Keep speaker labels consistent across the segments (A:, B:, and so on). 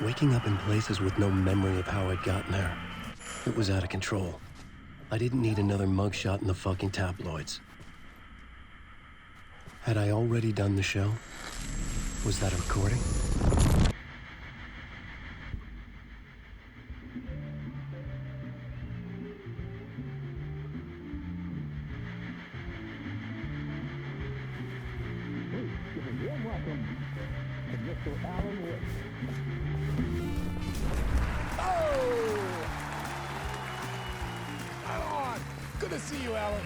A: Waking up in places with no memory of how I'd gotten there. It was out of control. I didn't need another mugshot in the fucking tabloids. Had I already done the show? Was that a recording?
B: Welcome to Mr. Alan Wake.
C: Good to see you, Alan.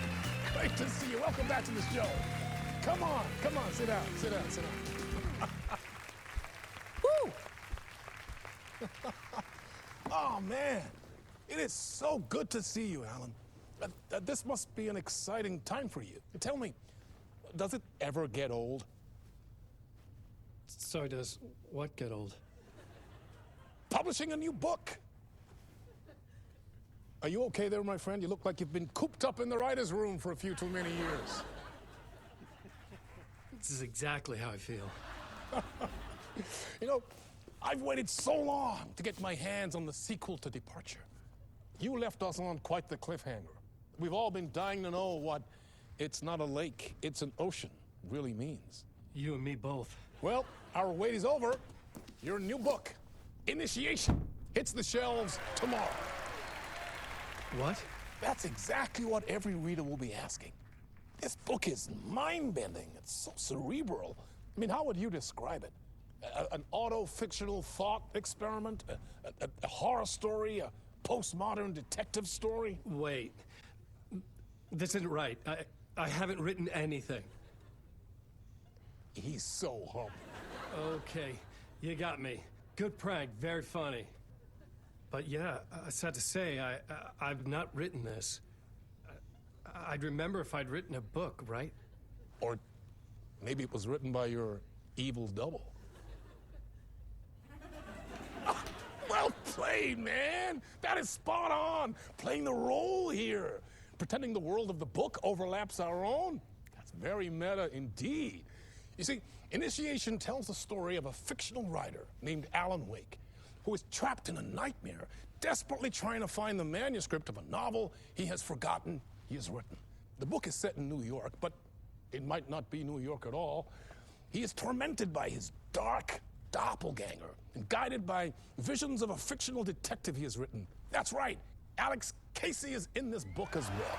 C: Great to see you. Welcome back to the show. Come on, sit down. Woo! Oh, man. It is so good to see you, Alan. This must be an exciting time for you. Tell me, does it ever get old?
A: Sorry, does what get old?
C: Publishing a new book. Are you okay there, my friend? You look like you've been cooped up in the writer's room for a few too many years.
A: This is exactly how I feel.
C: You know, I've waited so long to get my hands on the sequel to Departure. You left us on quite the cliffhanger. We've all been dying to know what "it's not a lake, it's an ocean" really means.
A: You and me both.
C: Well, our wait is over. Your new book, Initiation, hits the shelves tomorrow.
A: What?
C: That's exactly what every reader will be asking. This book is mind-bending. It's so cerebral. I mean, how would you describe it? An auto-fictional thought experiment? A horror story? A postmodern detective story?
A: Wait. This isn't right. I haven't written anything.
C: He's so humble.
A: Okay, you got me. Good prank, very funny. But yeah, sad to say, I've not written this. I'd remember if I'd written a book, right?
C: Or maybe it was written by your evil double. Well played, man. That is spot on. Playing the role here. Pretending the world of the book overlaps our own. That's very meta indeed. You see, Initiation tells the story of a fictional writer named Alan Wake, who is trapped in a nightmare, desperately trying to find the manuscript of a novel he has forgotten he has written. The book is set in New York, but it might not be New York at all. He is tormented by his dark doppelganger and guided by visions of a fictional detective he has written. That's right, Alex Casey is in this book as well.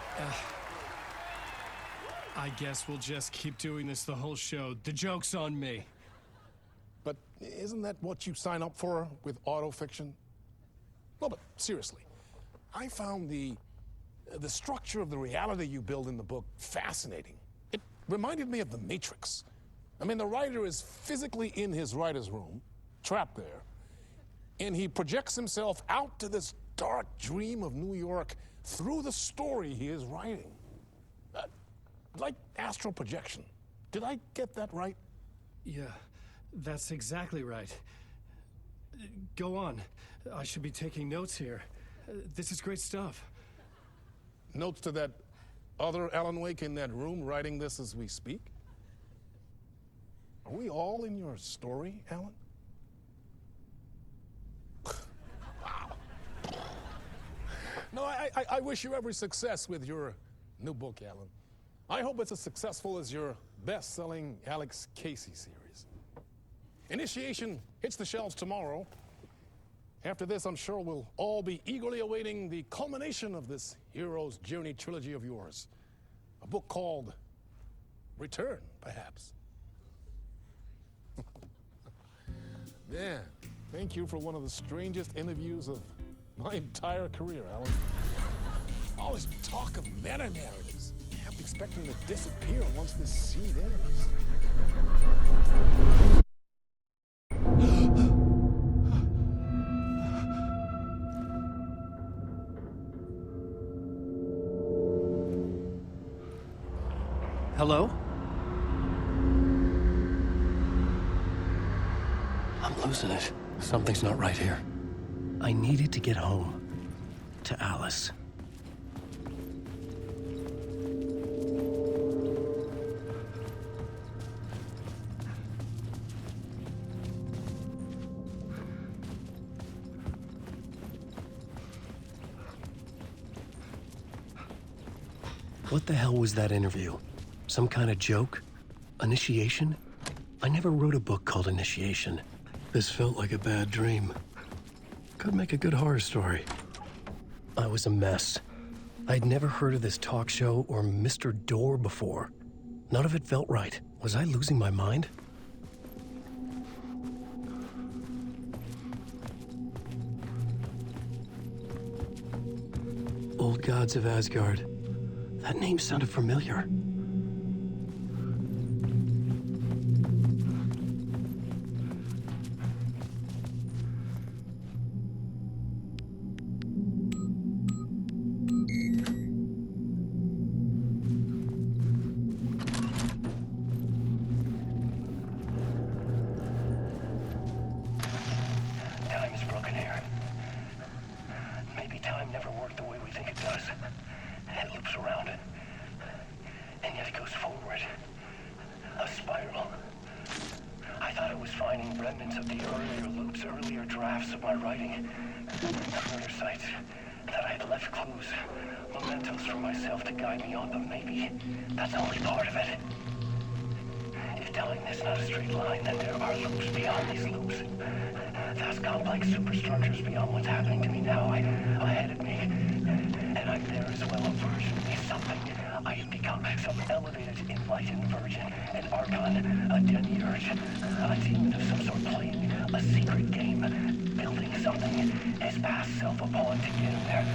A: I guess we'll just keep doing this the whole show. The joke's on me.
C: But isn't that what you sign up for with autofiction? No, but seriously, I found the structure of the reality you build in the book fascinating. It reminded me of The Matrix. I mean, the writer is physically in his writer's room, trapped there, and he projects himself out to this dark dream of New York through the story he is writing. Like astral projection. Did I get that right?
A: Yeah, that's exactly right. Go on. I should be taking notes here. This is great stuff.
C: Notes to that other Alan Wake in that room writing this as we speak? Are we all in your story, Alan? Wow. No, I wish you every success with your new book, Alan. I hope it's as successful as your best-selling Alex Casey series. Initiation hits the shelves tomorrow. After this, I'm sure we'll all be eagerly awaiting the culmination of this hero's journey trilogy of yours. A book called Return, perhaps. Man, thank you for one of the strangest interviews of my entire career, Alan. All this talk of meta-narratives. I'm expecting to disappear once this scene ends.
A: Hello? I'm losing it. Something's not right here. I needed to get home. To Alice.
D: What the hell was that interview? Some kind of joke? Initiation? I never wrote a book called Initiation. This felt like a bad dream. Could make a good horror story. I was a mess. I'd never heard of this talk show or Mr. Door before. None of it felt right. Was I losing my mind? Old Gods of Asgard. That name sounded familiar.
E: Time is broken here. Maybe time never worked the way we think it does. It loops around it. And yet it goes forward. A spiral. I thought I was finding remnants of the earlier loops, earlier drafts of my writing. Murder sites. That I had left clues, mementos for myself to guide me on, but maybe that's only part of it. If time is not a straight line, then there are loops beyond these loops. Vast complex superstructures beyond what's happening to me now, ahead of me. And I'm there as well, a version of me, something. I have become some elevated, enlightened virgin, an archon, a demiurge, a demon of some sort playing a secret game, building something, his past self upon to get him there.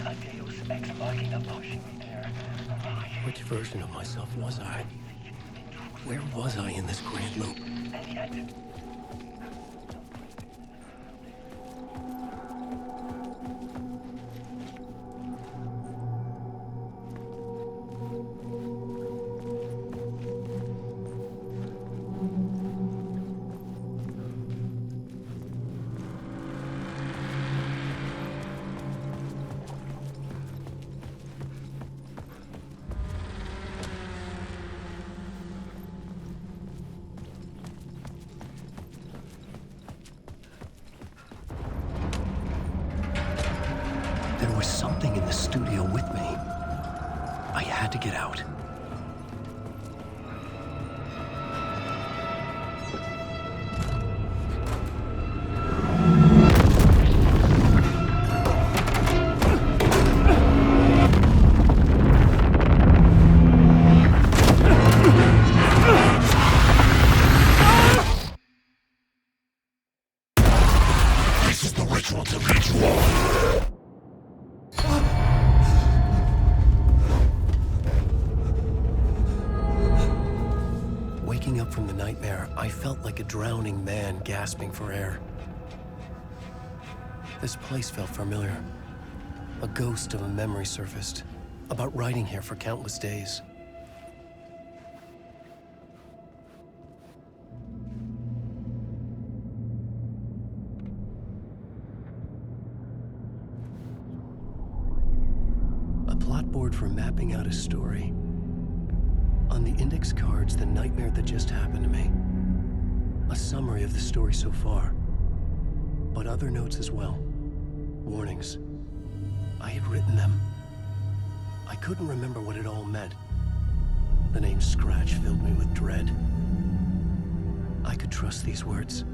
E: A deus ex machina pushing me there.
D: Which version of myself was I? Where was I in this grand loop?
E: And yet...
D: There was something in the studio with me. I had to get out.
C: This is the ritual to ritual.
D: Waking up from the nightmare, I felt like a drowning man gasping for air. This place felt familiar. A ghost of a memory surfaced, about writing here for countless days. A plot board for mapping out a story. On the index cards, the nightmare that just happened to me. A summary of the story so far, but other notes as well. Warnings. I had written them. I couldn't remember what it all meant. The name Scratch filled me with dread. I could trust these words.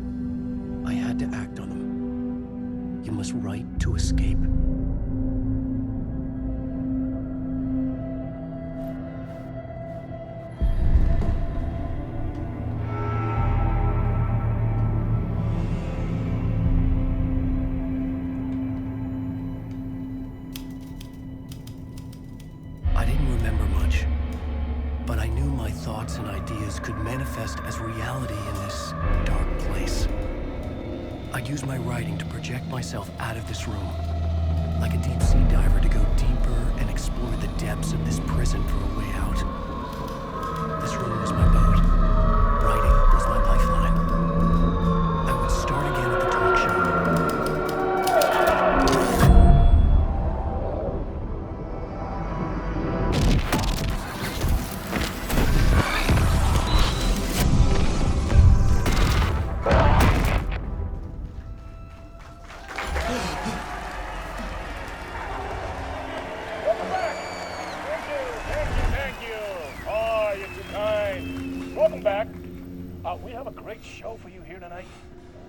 D: I had to act on them. You must write to escape. I didn't remember much, but I knew my thoughts and ideas could manifest as reality in this dark place. I'd use my writing to project myself out of this room, like a deep sea diver to go deeper and explore the depths of this prison for a way out. This room was my boat. Writing was my lifeline. I would start again at the talk show.
B: Welcome back. Thank you.
C: we have a great show for you here tonight.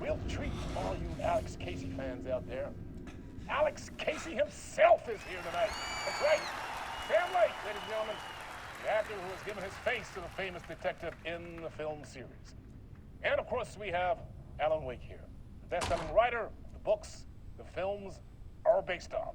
C: A real treat for all you Alex Casey fans out there. Alex Casey himself is here tonight. That's right. Sam Lake, ladies and gentlemen. The actor who has given his face to the famous detective in the film series. And of course, we have Alan Wake here, the best-selling writer the books the films are based on.